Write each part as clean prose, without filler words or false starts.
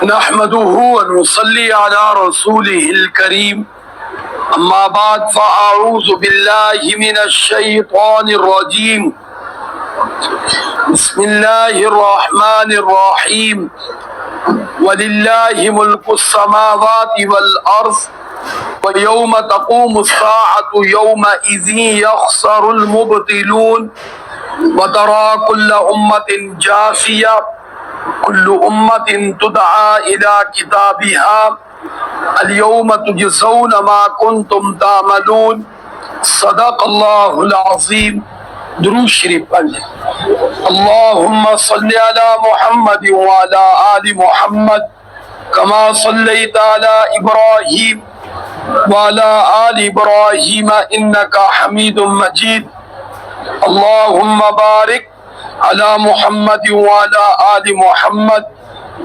نحمده ونصلي على رسوله الكريم اما بعد فاعوذ بالله من الشيطان الرجيم بسم الله الرحمن الرحيم ولله ملك السماوات والارض ويوم تقوم الساعة يومئذ يخسر المبطلون وترى كل أمة جاثية كل أمة تدعى إلى كتابها اليوم تجزون ما كنتم تعملون صدق الله العظيم. درود شریف پڑھیں. اللهم صل على محمد وعلى آل محمد كما صليت على إبراهيم وعلى آل إبراهيم إنك حميد مجيد. اللهم بارك على محمد وعلى آل محمد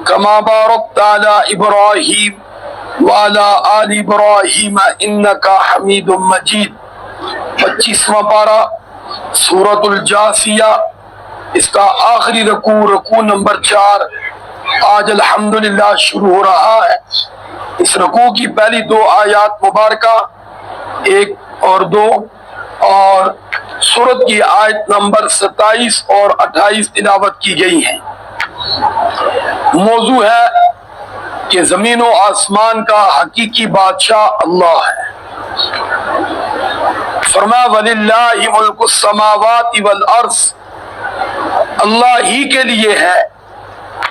كما باركت على إبراهيم وعلى آل إبراهيم إنك حميد مجيد. 25واں پارہ سورۃ الجاثیہ، اس کا آخری رکوع نمبر 4 آج الحمدللہ شروع ہو رہا ہے. اس رکوع کی پہلی 2 آیات مبارکہ 1 اور 2 اور سورت کی آیت نمبر 27 اور 28 تلاوت کی گئی ہیں. موضوع ہے کہ زمین و آسمان کا حقیقی بادشاہ اللہ ہے. فرمایا وَلِلَّهِ مُلْكُ السَّمَاوَاتِ وَالْأَرْضِ، اللہ ہی کے لیے ہے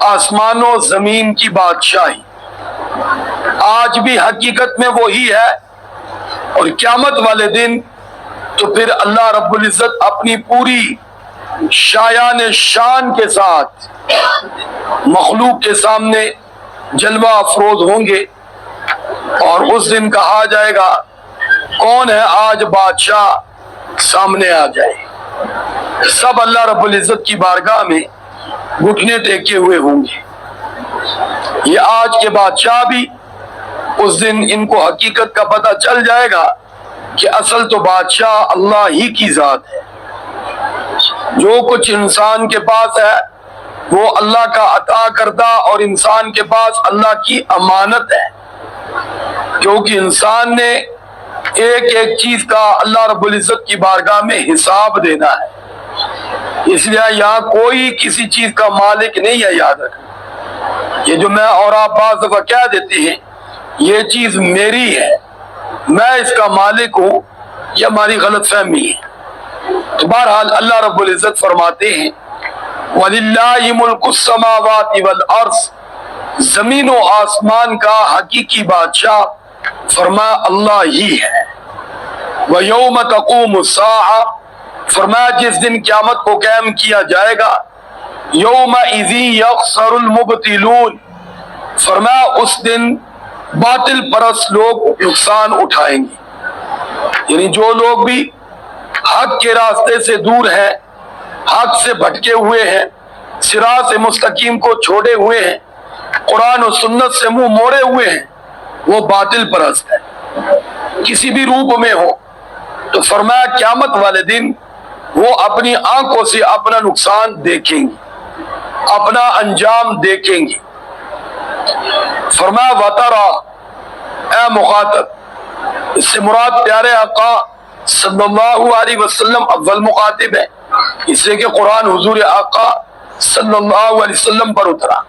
آسمان و زمین کی بادشاہی. آج بھی حقیقت میں وہی ہے، اور قیامت والے دن تو پھر اللہ رب العزت اپنی پوری شایان شان کے ساتھ مخلوق کے سامنے جلوہ افروز ہوں گے، اور اس دن کہا جائے گا کون ہے آج بادشاہ، سامنے آ جائے. سب اللہ رب العزت کی بارگاہ میں گھٹنے ٹیکے ہوئے ہوں گے. یہ آج کے بادشاہ بھی اس دن ان کو حقیقت کا پتہ چل جائے گا کہ اصل تو بادشاہ اللہ ہی کی ذات ہے. جو کچھ انسان کے پاس ہے وہ اللہ کا عطا کردہ اور انسان کے پاس اللہ کی امانت ہے، کیونکہ انسان نے ایک ایک چیز کا اللہ رب العزت کی بارگاہ میں حساب دینا ہے. اس لیے یہاں کوئی کسی چیز کا مالک نہیں ہے. یاد رکھنا، یہ جو میں اور آپ بعض دفعہ کہہ دیتے ہیں یہ چیز میری ہے، میں اس کا مالک ہوں، یہ ہماری غلط فہمی ہے. تو بہرحال اللہ رب العزت فرماتے ہیں وَلِلَّهِ مُلْكُ السَّمَاوَاتِ وَالْأَرْضِ، زمین و آسمان کا حقیقی بادشاہ فرمایا اللہ ہی ہے. وَيَوْمَ تَقُومُ السَّاعَةُ، فرمایا جس دن قیامت کو قائم کیا جائے گا، يَوْمَئِذٍ يَخْسَرُ الْمُبْطِلُونَ، فرمایا اس دن باطل پرست لوگ نقصان اٹھائیں گے. یعنی جو لوگ بھی حق کے راستے سے دور ہیں، حق سے بھٹکے ہوئے ہیں، صراط مستقیم کو چھوڑے ہوئے ہیں، قرآن و سنت سے منہ موڑے ہوئے ہیں، وہ باطل پرست ہے کسی بھی روپ میں ہو. تو فرمایا قیامت والے دن وہ اپنی آنکھوں سے اپنا نقصان دیکھیں گے، اپنا انجام دیکھیں گے. فرمایا وَتَرَى، اے مخاطب، اس سے مراد پیارے آقا صلی اللہ علیہ وسلم اول مخاطب ہے، اس لیے کہ قرآن حضور آقا صلی اللہ علیہ وسلم پر اترا.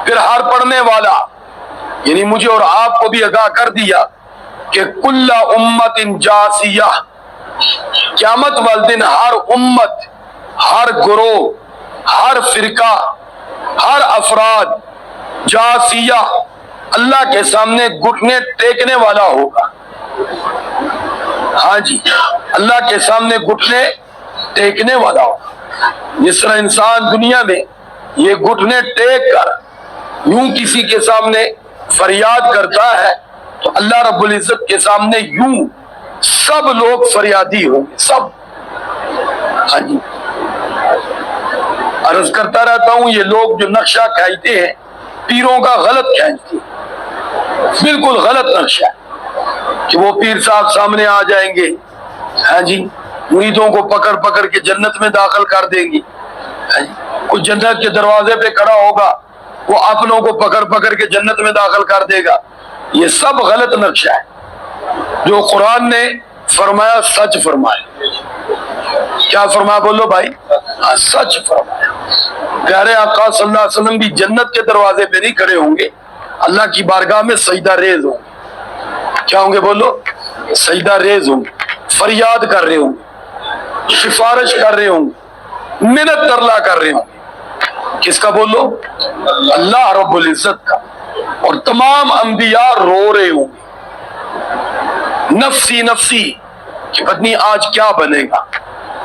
پھر ہر پڑھنے والا یعنی مجھے اور آپ کو بھی آگاہ کر دیا کہ کل امت جاسیہ، قیامت والے دن ہر امت، ہر گروہ، ہر فرقہ، ہر افراد جاسیہ اللہ کے سامنے گھٹنے ٹیکنے والا ہوگا. ہاں جی، اللہ کے سامنے گھٹنے ٹیکنے والا ہوگا. جس طرح انسان دنیا میں یہ گھٹنے ٹیک کر یوں کسی کے سامنے فریاد کرتا ہے، تو اللہ رب العزت کے سامنے یوں سب لوگ فریادی ہوں گے، سب. ہاں جی، عرض کرتا رہتا ہوں یہ لوگ جو نقشہ کھینچتے ہیں پیروں کا غلط کھینچتے ہیں، بالکل غلط نقشہ ہے کہ وہ پیر صاحب سامنے آ جائیں گے، ہاں جی، مریدوں کو پکڑ پکڑ کے جنت میں داخل کر دیں گی. کوئی جنت کے دروازے پہ کھڑا ہوگا وہ اپنوں کو پکڑ پکڑ کے جنت میں داخل کر دے گا. یہ سب غلط نقشہ ہے. جو قرآن نے فرمایا سچ فرمایا. کیا فرمایا بولو بھائی؟ سچ فرمایا. پیارے آقا صلی اللہ علیہ وسلم بھی جنت کے دروازے پہ نہیں کھڑے ہوں گے, اللہ کی بارگاہ میں سجدہ ریز ہوں گے. کیا ہوں گے بولو؟ سجدہ ریز ہوں گے, فریاد کر رہے ہوں گے, سفارش کر رہے ہوں گے, منت ترلا کر رہے ہوں گے. کس کا بولو؟ اللہ رب العزت کا. اور تمام انبیاء رو رہے ہوں گے, نفسی نفسی, کہ پتنی آج کیا بنے گا,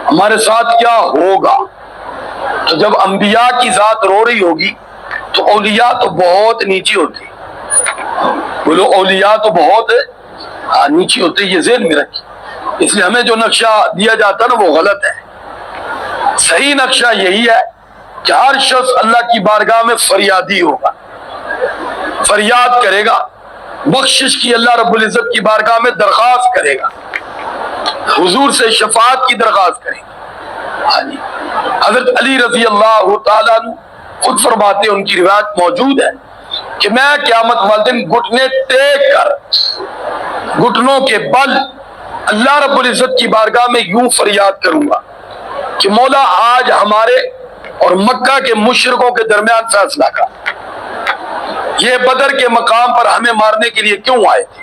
ہمارے ساتھ کیا ہوگا. تو جب انبیاء کی ذات رو رہی ہوگی تو اولیاء تو بہت نیچی ہوتی. بولو اولیاء تو بہت نیچی ہوتی. یہ ذہن میں رکھیں. اس لیے ہمیں جو نقشہ دیا جاتا ہے نا وہ غلط ہے. صحیح نقشہ یہی ہے کہ ہر شخص اللہ کی بارگاہ میں فریادی ہوگا, فریاد کرے گا, بخشش کی اللہ رب العزت کی بارگاہ میں درخواست کرے گا, حضور سے شفاعت کی درخواست کرے گا. حضرت علی رضی اللہ تعالیٰ عنہ خود فرماتے ہیں, ان کی روایت موجود ہے کہ میں قیامت والے دن گھٹنے ٹیک کر, گھٹنوں کے بل اللہ رب العزت کی بارگاہ میں یوں فریاد کروں گا کہ مولا آج ہمارے اور مکہ کے مشرکوں کے درمیان فیصلہ کا. یہ بدر کے مقام پر ہمیں مارنے کے لیے کیوں آئے تھے؟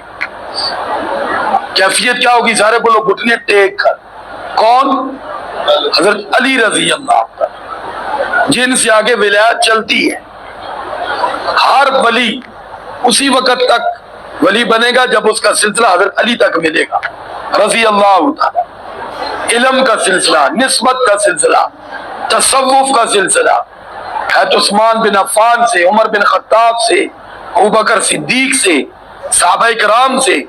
کیفیت کیا ہوگی؟ سارے بولو گھٹنے ٹیک کر. کون؟ حضرت علی رضی اللہ عنہ, جن سے آگے ولایت چلتی ہے. ہر ولی اسی وقت تک ولی بنے گا جب اس کا سلسلہ حضرت علی تک ملے گا رضی اللہ تعالی. علم کا سلسلہ, نسبت کا سلسلہ, تصوف کا سلسلہ حضرت عثمان بن عفان سے, عمر بن خطاب سے, ابوبکر صدیق سے, صحابہ کرام سے,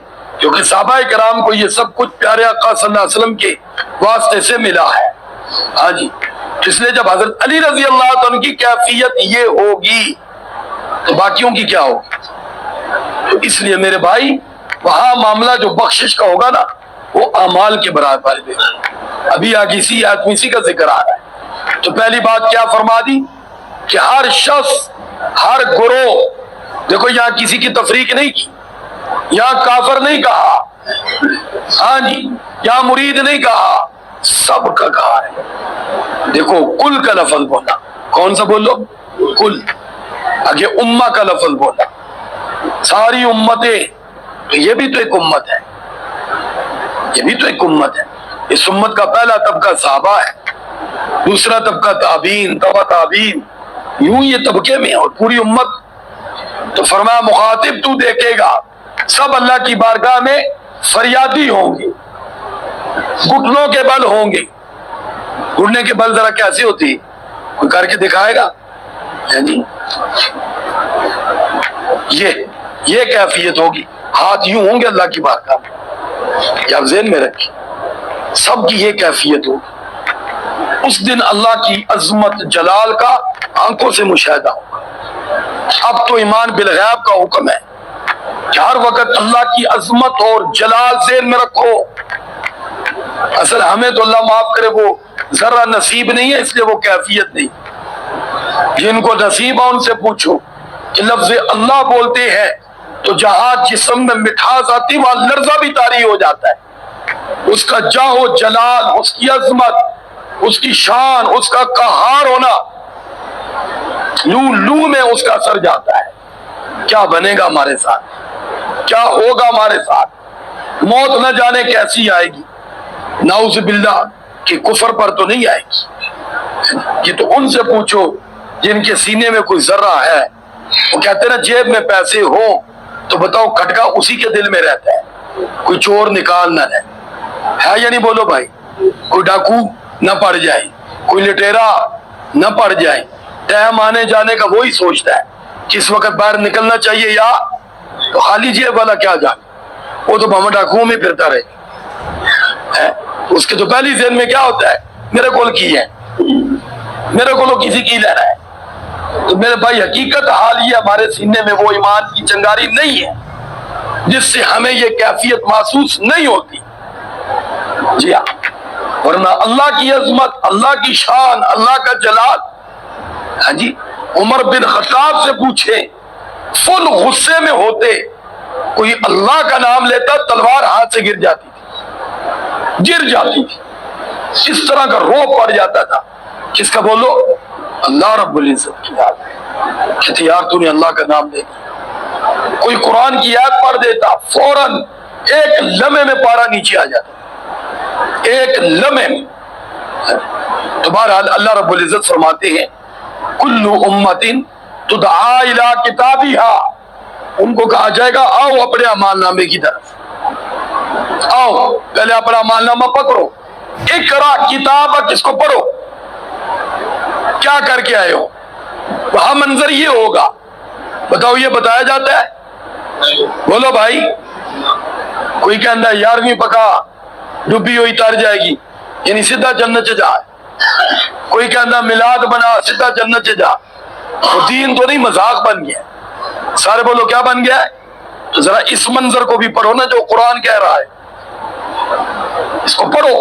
کیونکہ صحابہ کرام کو یہ سب کچھ پیارے آقا صلی اللہ علیہ وسلم کے واسطے سے ملا ہے. ہاں جی, اس لیے جب حضرت علی رضی اللہ عنہ کی کیفیت یہ ہوگی تو باقیوں کی کیا ہوگی؟ تو اس لیے میرے بھائی وہاں معاملہ جو بخشش کا ہوگا نا وہ اعمال کے برابر ہے. ابھی آگے اسی آدمی اسی کا ذکر آ رہا ہے. تو پہلی بات کیا فرما دی کہ ہر شخص, ہر گروہ, دیکھو یہاں کسی کی تفریق نہیں کی, یہاں کافر نہیں کہا, ہاں جی, یہاں مرید نہیں کہا, سب کا کہا ہے. دیکھو کل کا لفظ بولا. کون سا بولو؟ کل. آگے امہ کا لفظ بولا, ساری امتیں. یہ بھی تو ایک امت ہے, یہ بھی تو ایک امت ہے. اس امت کا پہلا طبقہ صحابہ ہے, دوسرا طبقہ تابعین, تبع تابعین, یوں یہ طبقے میں, اور پوری امت. تو فرمایا مخاطب تو دیکھے گا سب اللہ کی بارگاہ میں فریادی ہوں گے, گھٹنوں کے بل ہوں گے. گھٹنے کے بل ذرا کیسی ہوتی, کوئی کر کے دکھائے گا؟ یعنی یہ کیفیت ہوگی. ہاتھ یوں ہوں گے اللہ کی بارگاہ میں. یہ آپ ذہن میں رکھیں, سب کی یہ کیفیت ہوگی. اس دن اللہ کی عظمت جلال کا آنکھوں سے مشاہدہ ہوگا. اب تو ایمان بالغیب کا حکم ہے کہ ہر وقت اللہ کی عظمت اور جلال ذہن میں رکھو. اصل ہمیں تو اللہ معاف کرے وہ ذرا نصیب نہیں ہے, اس لیے وہ کیفیت نہیں. جن کو نصیب ہے ان سے پوچھو کہ لفظ اللہ بولتے ہیں تو جہاں جسم میں مٹھاس آتی وہاں لرزہ بھی طاری ہو جاتا ہے. اس کا جاہ و جلال, اس کی عظمت, اس کی شان, اس کا قہار ہونا لو میں اس کا اثر جاتا ہے. کیا بنے گا ہمارے ساتھ, کیا ہوگا ہمارے ساتھ؟ موت نہ جانے کیسی آئے گی, نعوذ باللہ کہ کفر پر تو نہیں آئے گی. یہ تو ان سے پوچھو جن کے سینے میں کوئی ذرہ ہے. وہ کہتے ہیں نا جیب میں پیسے ہو تو بتاؤ کھٹکا اسی کے دل میں رہتا ہے, کوئی چور نکال نہ رہے ہے یا نہیں بولو بھائی. کوئی ڈاکو نہ پڑ جائے, کوئی لٹیرا نہ پڑ جائے. ٹائم آنے جانے کا وہی سوچتا ہے کس وقت باہر نکلنا چاہیے, یا تو خالی جیب والا کیا جانے, وہ تو بم ڈاکو میں پھرتا رہے. اس کے تو پہلی ذہن میں کیا ہوتا ہے, میرے کول کی ہے, میرے کو کسی کی لے رہا ہے. تو میرے بھائی حقیقت حال یہ ہمارے سینے میں وہ ایمان کی چنگاری نہیں ہے جس سے ہمیں یہ کیفیت محسوس نہیں ہوتی. جی ہاں, ورنہ اللہ کی عظمت, اللہ کی شان, اللہ کا جلال, ہاں جی, عمر بن خطاب سے پوچھے، فل غصے میں ہوتے، کوئی اللہ کا نام لیتا تلوار ہاتھ سے گر جاتی تھی، اس طرح کا روب پڑ جاتا تھا. کس کا بولو؟ اللہ رب العزت کی یاد. کہتے یار تو نے اللہ کا نام لے لیا. کوئی قرآن کی آیت پڑھ دیتا، فوراً ایک لمحے میں پارا نیچے آ جاتا، ایک لمحے میں. تو بہرحال اللہ رب العزت فرماتے ہیں کل امت تدعا الی کتابھا، ان کو کہا جائے گا آؤ اپنے اعمال نامے کی طرف آؤ، پہلے اپنا اعمال نامہ پکڑو. اقرا کتاب، کس کو پڑھو، کیا کر کے آئے ہو. وہاں منظر یہ ہوگا، بتاؤ یہ بتایا جاتا ہے؟ بولو بھائی. کوئی کہنا ہے 11ویں پکا ڈوبی ہوئی تر جائے گی، یعنی سیدھا جنت چ جا. کوئی کہنا میلاد بنا سیدھا جنت چ جا. وہ دین تو نہیں، مذاق بن گیا. سارے بولو کیا بن گیا ہے؟ تو ذرا اس منظر کو بھی پڑھو نا جو قرآن کہہ رہا ہے، اس کو پڑھو.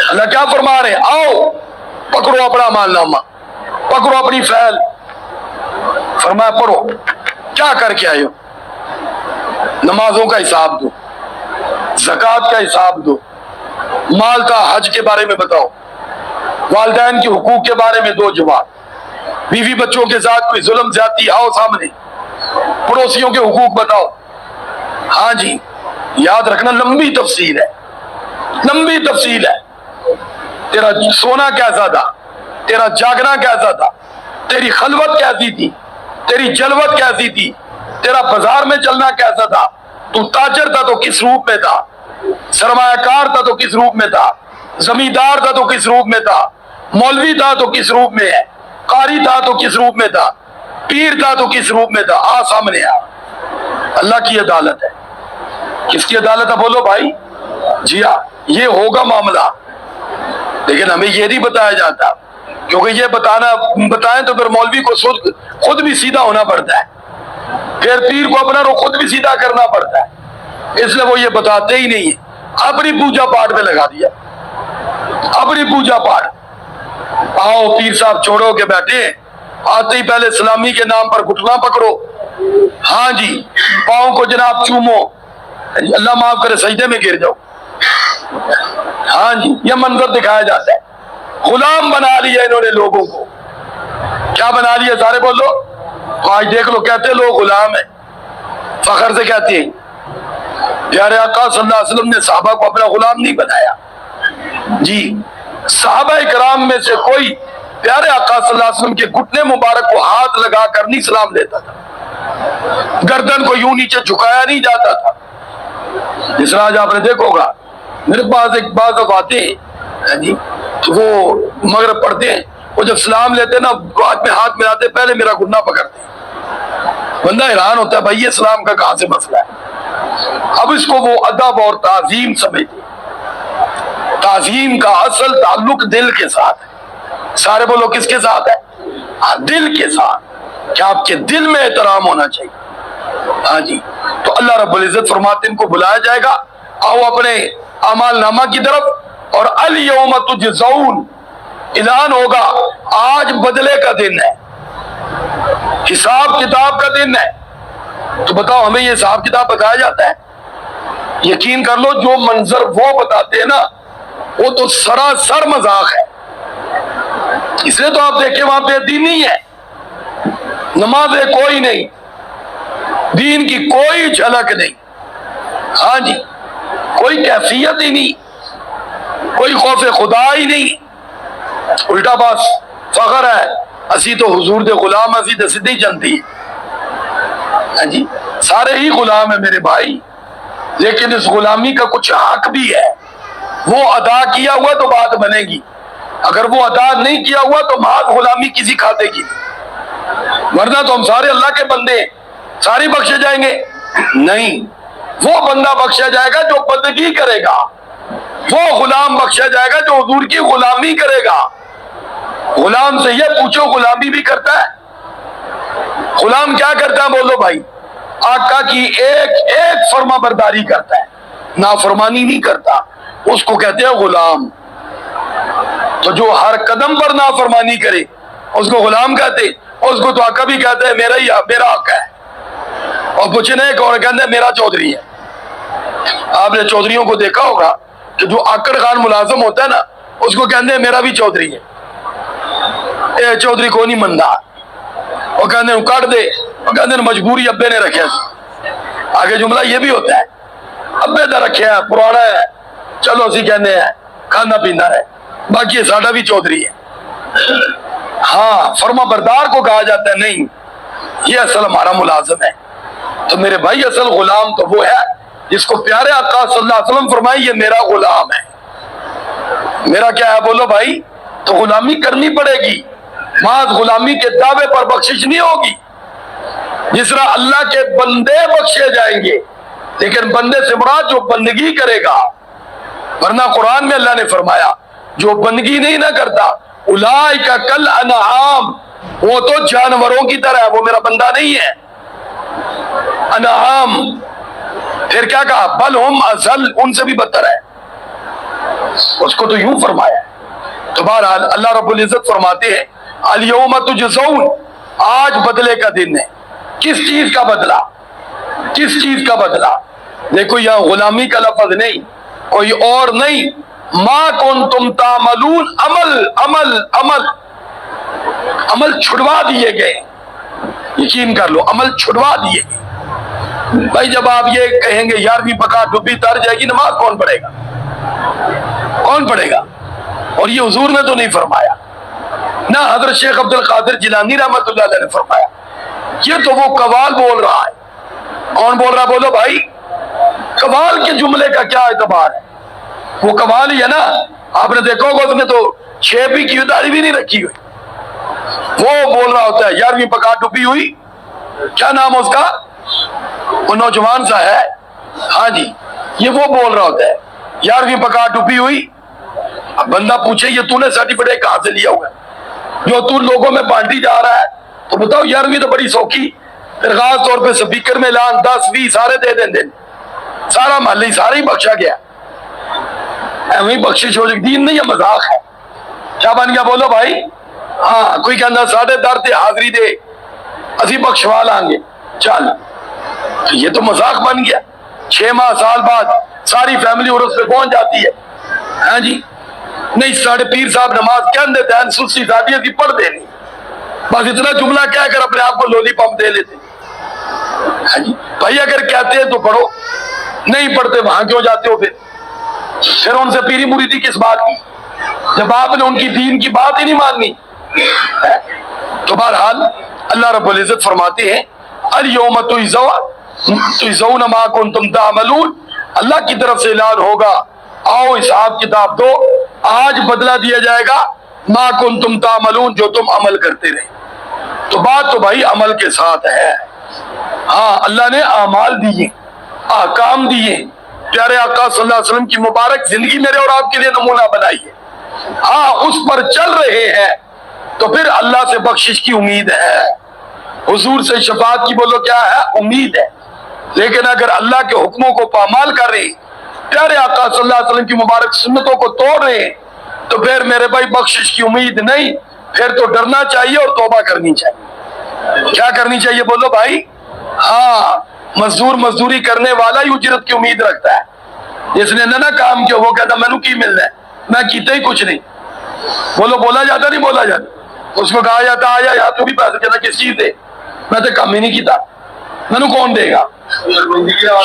اللہ کیا فرما رہے ہیں؟ آؤ پکڑو اپنا اعمال نامہ، پکڑو اپنی فعل. فرمایا پڑھو کیا کر کے آئے ہو. نمازوں کا حساب دو، زکوٰۃ کا حساب دو، مال کا حج کے بارے میں بتاؤ، والدین کے حقوق کے بارے میں دو جواب، بیوی بچوں کے ساتھ کوئی ظلم زیادتی آؤ سامنے، پڑوسیوں کے حقوق بتاؤ. ہاں جی، یاد رکھنا لمبی تفصیل ہے، لمبی تفصیل ہے. تیرا سونا کیسا تھا، تیرا جاگنا کیسا تھا، تیری خلوت کیسی تھی، تیری جلوت کیسی تھی، تیرا بازار میں چلنا کیسا تھا، تو تاجر تھا تو کس روپ میں تھا، سرمایہ کار تھا تو کس روپ میں تھا، زمیندار تھا تو کس روپ میں تھا، مولوی تھا تو کس روپ میں ہے، قاری تھا تو کس روپ میں تھا، پیر تھا تو کس روپ میں تھا. آ سامنے آ. اللہ کی عدالت ہے. کس کی عدالت ہے بولو بھائی؟ جی ہاں، یہ ہوگا معاملہ. لیکن ہمیں یہ نہیں بتایا جاتا، کیونکہ یہ بتائیں تو پھر مولوی کو خود بھی سیدھا ہونا پڑتا ہے، پھر پیر کو اپنا رو خود بھی سیدھا کرنا پڑتا ہے. اس لیے وہ یہ بتاتے ہی نہیں ہیں. اپنی پوجا پاٹ پہ لگا دیا، اپنی پوجا پاٹ. آؤ پیر صاحب چھوڑو کے بیٹھے، آتے ہی پہلے اسلامی کے نام پر گھٹنا پکڑو. ہاں جی، پاؤں کو جناب چومو، اللہ معاف کرے سجدے میں گر جاؤ. ہاں جی، یہ منظر دکھایا جاتا ہے. غلام بنا لیا انہوں نے لوگوں کو. کیا بنا لیا؟ سارے بولو. آج دیکھ لو، کہتے لوگ غلام ہیں، فخر سے کہتے ہیں. پیارے آقا صلی اللہ علیہ وسلم نے صحابہ کو اپنا غلام نہیں بنایا. جی، صحابہ کرام میں سے کوئی پیارے آقا صلی اللہ علیہ وسلم کے گھٹنے مبارک کو ہاتھ لگا کر نہیں سلام لیتا تھا، گردن کو یوں نیچے جھکایا نہیں جاتا تھا. جس طرح آج آپ نے دیکھو گا، میرے پاس ایک بعض آتے ہیں جی، وہ مغرب پڑھتے ہیں، وہ جب سلام لیتے نا ہاتھ میں ہاتھ ملاتے پہلے میرا گھٹنا پکڑتے ہیں. بندہ حیران ہوتا ہے بھائی یہ اسلام کا کہاں سے مسئلہ ہے. اب اس کو وہ ادب اور تعظیم سمجھتے. تعظیم کا اصل تعلق دل کے ساتھ ہے. سارے بولو کس کے ساتھ ہے؟ دل کے ساتھ. کیا آپ کے دل میں احترام ہونا چاہیے. ہاں جی، تو اللہ رب العزت فرماتے ہیں ان کو بلایا جائے گا، آؤ اپنے اعمال نامہ کی طرف، اور الیوم تجزون، اعلان ہوگا آج بدلے کا دن ہے، حساب کتاب کا دن ہے. تو بتاؤ ہمیں یہ حساب کتاب بتایا جاتا ہے؟ یقین کر لو جو منظر وہ بتاتے ہیں نا وہ تو سراسر مذاق ہے. اس لیے تو آپ دیکھیں وہاں پہ دین نہیں ہے، نمازیں کوئی نہیں، دین کی کوئی جھلک نہیں. ہاں جی، کوئی کیفیت ہی نہیں، کوئی خوف خدا ہی نہیں. الٹا بس فخر ہے اسی تو حضور دے غلام، اسی تو سدھی جنتی. ہاں جی، سارے ہی غلام ہیں میرے بھائی، لیکن اس غلامی کا کچھ حق بھی ہے. وہ ادا کیا ہوا تو بات بنے گی، اگر وہ ادا نہیں کیا ہوا تو محض غلامی کسی کھاتے کی. ورنہ تو ہم سارے اللہ کے بندے ہیں، سارے بخشے جائیں گے. نہیں، وہ بندہ بخشا جائے گا جو بندگی کرے گا، وہ غلام بخشا جائے گا جو حضور کی غلامی کرے گا. غلام سے یہ پوچھو غلامی بھی کرتا ہے؟ غلام کیا کرتا ہے بولو بھائی؟ آقا کی ایک ایک فرما برداری کرتا ہے، نافرمانی نہیں کرتا، اس کو کہتے ہیں غلام. تو جو ہر قدم پر نافرمانی کرے اس کو غلام کہتے. اس کو تو کبھی کہتے ہیں میرا حق ہے، اور پوچھنے کون کہتے ہیں میرا چودھری ہے۔ آپ نے چودھریوں کو دیکھا ہوگا کہ جو آکڑ خان ملازم ہوتا ہے نا، اس کو کہتے ہیں میرا بھی چودھری ہے، اے چودھری کو نہیں مننا، وہ کہتے ہیں کاٹ دے، وہ کہتے ہیں مجبوری ابے نے رکھے۔ آگے جملہ یہ بھی ہوتا ہے، ابے نے رکھے ہے، پرانا ہے، چلو اسی کہنے ہیں کھانا پینا ہے، باقی ساڈا بھی چودھری ہے۔ ہاں، فرما بردار کو کہا جاتا ہے نہیں، یہ اصل ہمارا ملازم ہے۔ تو میرے بھائی، اصل غلام تو وہ ہے جس کو پیارے آقا صلی اللہ علیہ وسلم فرمائے یہ میرا غلام ہے۔ میرا کیا ہے بولو بھائی؟ تو غلامی کرنی پڑے گی، محض غلامی کے دعوے پر بخشش نہیں ہوگی۔ جس طرح اللہ کے بندے بخشے جائیں گے، لیکن بندے سے مراد جو بندگی کرے گا، ورنہ قرآن میں اللہ نے فرمایا جو بندگی نہیں نہ کرتا اولئک کل انعام، وہ تو جانوروں کی طرح ہے، وہ میرا بندہ نہیں ہے۔ انعام، پھر کیا کہا؟ بل ہم اضل، ان سے بھی بدتر ہے۔ اس کو تو یوں فرمایا ہے۔ تو بہرحال اللہ رب العزت فرماتے ہیں الیوم تجزون، آج بدلے کا دن ہے۔ کس چیز کا بدلہ؟ کس چیز کا بدلہ؟ دیکھو یہاں غلامی کا لفظ نہیں، کوئی اور نہیں، ما کنتم تعملون، عمل عمل عمل عمل چھڑوا دیے گئے، یقین کر لو، عمل چھڑوا دیے گئے۔ بھائی جب آپ یہ کہیں گے 11ویں پکا ڈبی تر جائے گی، نماز کون پڑھے گا؟ کون پڑھے گا؟ اور یہ حضور نے تو نہیں فرمایا، نہ حضرت شیخ عبد القادر جیلانی رحمۃ اللہ علیہ نے فرمایا، یہ تو وہ قوال بول رہا ہے۔ کون بول رہا بولو بھائی؟ قوال کے جملے کا کیا اعتبار ہے؟ وہ قوال ہی ہے نا، آپ نے دیکھا ہوگا اس نے تو شیپی کی داڑھی بھی نہیں رکھی ہوئی، وہ بول رہا ہوتا ہے 11ویں پکا ڈوبی ہوئی، کیا نام اس کا؟ وہ نوجوان سا ہے، ہاں جی، یہ وہ بول رہا ہوتا ہے 11ویں پکا ڈوبی ہوئی۔ اب بندہ پوچھے یہ تو نے سرٹیفکیٹ کہاں سے لیا ہوا ہے جو تو لوگوں میں بانٹی جا رہا ہے؟ تو بتاؤ 11ویں تو بڑی سوکھی، پھر خاص طور پہ سپیکر میں اعلان 10 20 سارے دے دیں، سارا محلے سارا ہی بخشا گیا۔ ایویں بخشش ہو جائے، دین نہیں ہے، مذاق ہے۔ کیا بن گیا بولو بھائی؟ ہاں، کوئی کہنا 10:30 تے حاضری دے، اسی بخشوا لیں گے، چل، یہ تو مذاق بن گیا۔ 6 ماہ سال بعد ساری فیملی عرس پہ پہنچ جاتی ہے، ہاں جی، نہیں ساڑھے پیر صاحب نماز کہن دیتے ہیں، سستی زادی تھی پڑھ دینی، بس اتنا جملہ کہہ کر اپنے آپ کو لولی پمپ دے لیتے۔ ہاں جی بھائی، اگر کہتے ہیں تو پڑھو، نہیں پڑھتے وہاں کیوں جاتے ہو؟ پھر ان سے پیری مریدی کس بات کی جب آپ نے ان کی دین کی بات ہی نہیں ماننی؟ تو بہرحال اللہ رب العزت فرماتے ہیں الیوم تجزون ما کنتم تعملون، اللہ کی طرف سے اعلان ہوگا آؤ حساب کتاب دو، آج بدلہ دیا جائے گا ما کنتم تعملون، جو تم عمل کرتے رہے۔ تو بات تو بھائی عمل کے ساتھ ہے۔ ہاں، اللہ نے اعمال دیے، احکام دیے، پیارے آقا صلی اللہ علیہ وسلم کی مبارک زندگی میرے اور آپ کے لیے نمونہ بنائی ہے، ہاں اس پر چل رہے ہیں تو پھر اللہ سے بخشش کی امید ہے، حضور سے شفاعت کی بولو کیا ہے؟ امید ہے۔ لیکن اگر اللہ کے حکموں کو پامال کر رہے، پیارے آقا صلی اللہ علیہ وسلم کی مبارک سنتوں کو توڑ رہے، تو پھر میرے بھائی بخشش کی امید نہیں، پھر تو ڈرنا چاہیے اور توبہ کرنی چاہیے۔ کیا کرنی چاہیے بولو بھائی؟ ہاں، مزدوری کرنے والا ہی اجرت کی امید رکھتا ہے، جس نے نہ کام کیا وہ کہتا میں نے کی ملنا ہے، میں کیتے ہی کچھ نہیں۔ بولو بولا جاتا نہیں بولا جاتا؟ اس کو کہا جاتا آیا یہاں تو بھی پیسے کہتا کس چیز دے، میں تو کام ہی نہیں کیتا، میں نے کون دے گا؟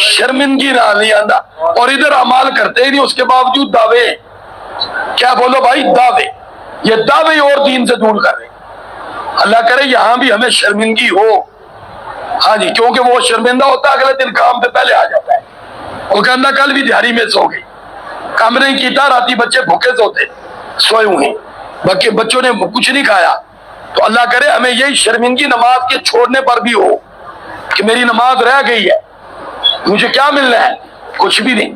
شرمندگی نہ نہیں آندا، اور ادھر اعمال کرتے ہی نہیں، اس کے باوجود دعوے، کیا بولو بھائی؟ دعوے، یہ دعوے اور دین سے دور کر رہے۔ اللہ کرے یہاں بھی ہمیں شرمندگی ہو، ہاں جی، کیونکہ وہ شرمندہ ہوتا ہے اگلے دن کام پہ پہلے آ جاتا ہے، وہ کہنا کل بھی دیہاری میں سو گئی، کام نہیں کیتا، راتی بچے بھوکے سوتے سوئے ہوئے، بچوں نے کچھ نہیں کھایا۔ تو اللہ کرے ہمیں یہی شرمندگی نماز کے چھوڑنے پر بھی ہو کہ میری نماز رہ گئی ہے، مجھے کیا ملنا ہے؟ کچھ بھی نہیں،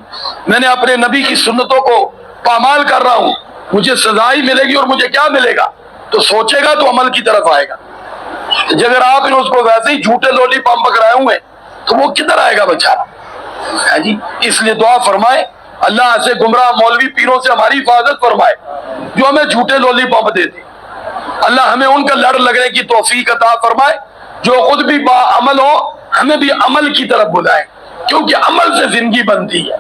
میں نے اپنے نبی کی سنتوں کو پامال کر رہا ہوں، مجھے سزا ہی ملے گی، اور مجھے کیا ملے گا؟ تو سوچے گا تو عمل کی طرف آئے گا۔ اگر آپ نے اس کو ویسے ہی جھوٹے لولی پمپ پکڑائے ہوئے تو وہ کدھر آئے گا بیچارہ؟ جی، اس لیے دعا فرمائے اللہ سے گمراہ مولوی پیروں سے ہماری حفاظت فرمائے جو ہمیں جھوٹے لولی پمپ دیتے۔ اللہ ہمیں ان کا لڑ لگنے کی توفیق عطا فرمائے جو خود بھی با عمل ہو، ہمیں بھی عمل کی طرف بلائے، کیونکہ عمل سے زندگی بنتی ہے۔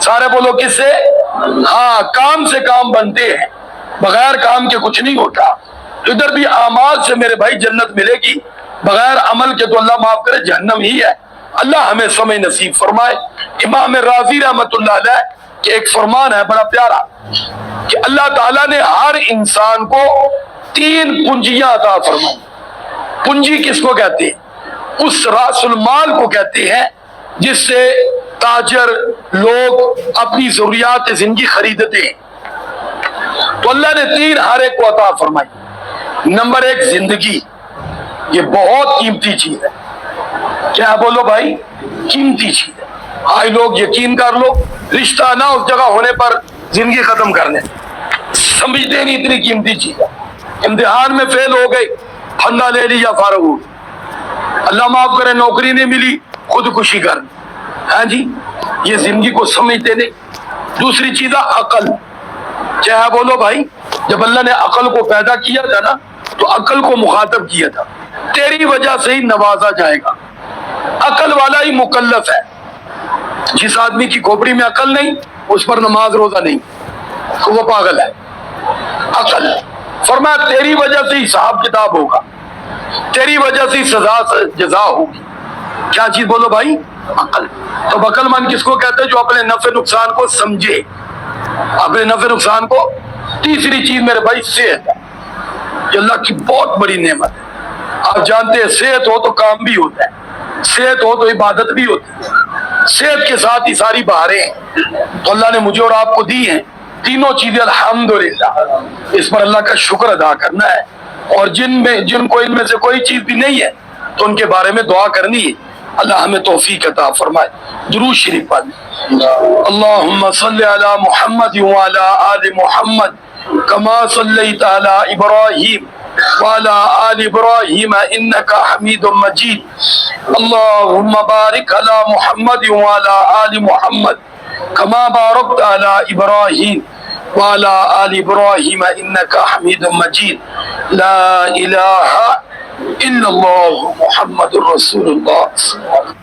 سارے بولو کس سے؟ ہاں، کام سے کام بنتے ہیں، بغیر کام کے کچھ نہیں ہوتا۔ ادھر بھی اعمال سے میرے بھائی جنت ملے گی، بغیر عمل کے تو اللہ معاف کرے جہنم ہی ہے۔ اللہ ہمیں سمجھ نصیب فرمائے۔ امام راضی رحمت اللہ علیہ کہ ایک فرمان ہے بڑا پیارا کہ اللہ تعالیٰ نے ہر انسان کو 3 پنجیاں عطا فرمائی۔ پنجی کس کو کہتے ہیں؟ اس راس المال کو کہتے ہیں جس سے تاجر لوگ اپنی ضروریات زندگی خریدتے ہیں۔ تو اللہ نے 3 ہر ایک کو عطا فرمائی۔ نمبر 1 زندگی، یہ بہت قیمتی چیز ہے۔ کیا بولو بھائی؟ قیمتی چیز ہے۔ آج لوگ یقین کر لو، رشتہ نہ اس جگہ ہونے پر زندگی ختم کر لیں، سمجھتے نہیں اتنی قیمتی چیز ہے۔ امتحان میں فیل ہو گئی، پھندا لے لیا، فارغ ہو، اللہ معاف کرے نوکری نہیں ملی، خودکشی کر، ہاں جی، یہ زندگی کو سمجھتے نہیں۔ دوسری چیز ہے عقل۔ کیا ہے بولو بھائی؟ جب اللہ نے عقل کو پیدا کیا تھا نا تو عقل کو مخاطب کیا تھا، تیری وجہ سے ہی نوازا جائے گا، عقل والا ہی مکلف ہے۔ جس آدمی کی کھوپڑی میں عقل نہیں، اس پر نماز روزہ نہیں، تو وہ پاگل ہے۔ عقل فرمایا تیری وجہ سے حساب کتاب ہوگا، تیری وجہ سے سزا جزا ہوگی۔ کیا چیز بولو بھائی؟ عقل۔ تو عقل مند کس کو کہتے ہیں؟ جو اپنے نفع نقصان کو سمجھے، اپنے نفع نقصان کو۔ تیسری چیز میرے بھائی صحت ہے، یہ اللہ کی بہت بڑی نعمت ہے۔ آپ جانتے ہیں صحت ہو تو کام بھی ہوتا ہے، صحت ہو تو عبادت بھی ہوتی ہے، صحت کے ساتھ ہی ساری بہاریں ہیں۔ تو اللہ نے مجھے اور آپ کو دی ہیں تینوں چیزیں، الحمدللہ۔ اس پر اللہ کا شکر ادا کرنا ہے، اور جن کو ان میں سے کوئی چیز بھی نہیں ہے تو ان کے بارے میں دعا کرنی ہے۔ اللہ ہمیں توفیق عطا فرمائے۔ درود شریف پڑھیں۔ اللہم صلی علی محمد وعلی آل محمد کما صلیت علی ابراہیم وعلی آل ابراہیم انک حمید مجید۔ اللہم بارک علی محمد وعلی آل محمد کما بارکت علی ابراہیم وعلی آل ابراہیم انک حمید مجید۔ لا الہ الا اللہ محمد رسول اللہ۔